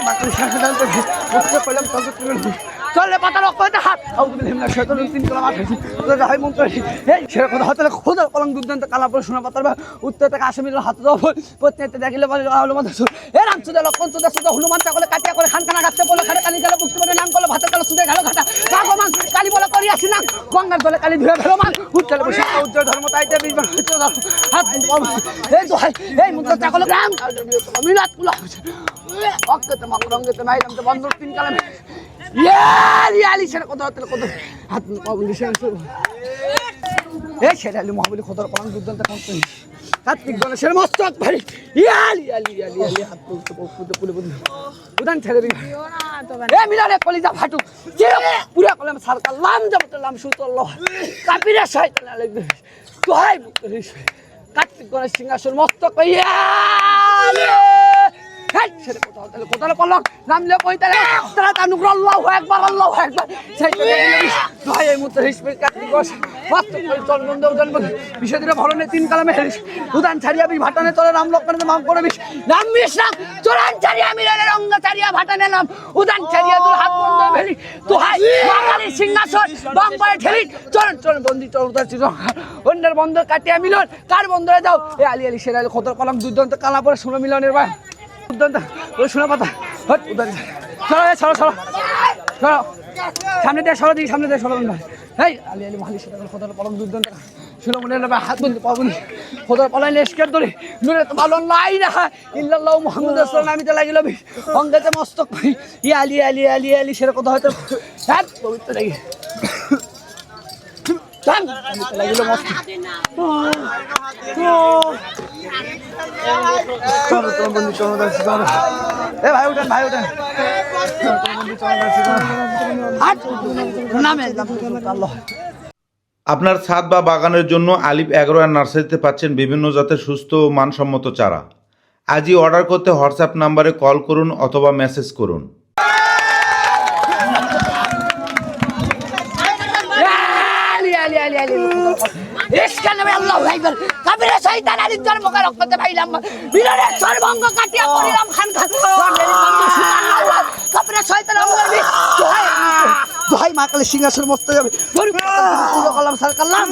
মাকালি সিংহাসন বুঝতে পারলাম তবে চলে পাতা রক্ত হইতে হাত শয়তান তিন কলা মাঠ হয় মন্ত্র এই সেরা কথা হতে খোদার কলম দুর্দান্ত কালাপুর শোনা পাতার বা উত্তর থেকে আসামির হাতে প্রত্যেকটা দেখিলে বলে হনুমান এ রাম সুদা লক্ষণ সুদা সুদা হনুমান চাকলে কাটিয়া করে খানখানা গাছতে বলে খাটে কালি গেলে বুঝতে পারে নাম করলো ভাতের কালো সুদে গেল ঘাটা ভগবান কালী বলে করি আসি না গঙ্গার জলে কালী ধুয়ে ফেলো মান উজ্জ্বল বসে উজ্জ্বল ধর্ম তাইতে হাত এই তো এই মন্ত্র চাকলে রাম মিলাত কুলা অক্ষতে মকরঙ্গতে মাইলাম তো বন্ধ তিন কালামে ইয়ালি সেটা কত কত হাত এই সেটা মহাবলী খোদার পালন দুর্দান্ত কার্তিক গণেশের মস্তক ভারী ইয়ালি ইয়ালি ইয়ালি ইয়ালি হাত পুলে উদান ছেড়ে দিই এ মিলারে কলিজা ফাটু পুরা কলম সারকার লাম যাবতলাম সুতল্লাহ কাপিরে শয়তান লাগবে তোহাই মুক্ত হইস কার্তিক গণেশ সিংহাসন মস্তক ইয়ালি সেটা কোথাও তাহলে কোথাও পড়লাম নামলে কইতালে তারা তানুগ্রহ আল্লাহু আকবার সেইটা ভাই এই মুহূর্তে হিসবে কার্তিক গণেশ মস্তক চল বন্ধ উদান বন্ধ বিষয়টা ভালো নেই তিন কালামে হেরিস উদান ছাড়িয়া বি ভাটানে তোরে নাম লক্ষণে মাম করবিস নাম মিস না চোরান ছাড়িয়া মিলারে রঙ্গ ছাড়িয়া ভাটানে নাম উদান ছাড়িয়া তোর হাত বন্ধ ভেলি তো হাই মাকালি সিংহাসন বাম্পারে ঠেলি চল বন্দি চল উদার চির অন্যের বন্ধ কাটিয়া মিলন কার বন্ধরে যাও এ আলি আলি সেরা খতর কলম দুর্দান্ত কালা পরে শুনো মিলনের ভাই দুর্দান্ত ওই শোনা পাতা হট উদান চলো সামনে দিয়ে সরো দিই সামনে দিয়ে সরো এই আলি আলি মালি সেটা খতর কলম দুর্দান্ত শুনো মনে হবে হাত বন্ধ পাবনি খতর পলাই লেস্কের ধরে নুরে তো ভালো লাই না ইল্লাল্লাহু মুহাম্মাদুর রাসূলুল্লাহ আমি তো লাগিল অঙ্গতে মস্তক ই আলি আলি আলি আলি সেটা কথা হয়তো হ্যাঁ পবিত্র লাগে লাগিল মস্ত এ ভাই উঠেন আপনার ছাদ বা বাগানের জন্য আলিফ এগ্রো অ্যান্ড নার্সারিতে পাচ্ছেন বিভিন্ন জাতের সুস্থ ও মানসম্মত চারা। আজই অর্ডার করতে হোয়াটসঅ্যাপ নাম্বারে কল করুন অথবা মেসেজ করুন। ভাই মাকালে সিংহাসন মস্ত যাবে করলাম সার করলাম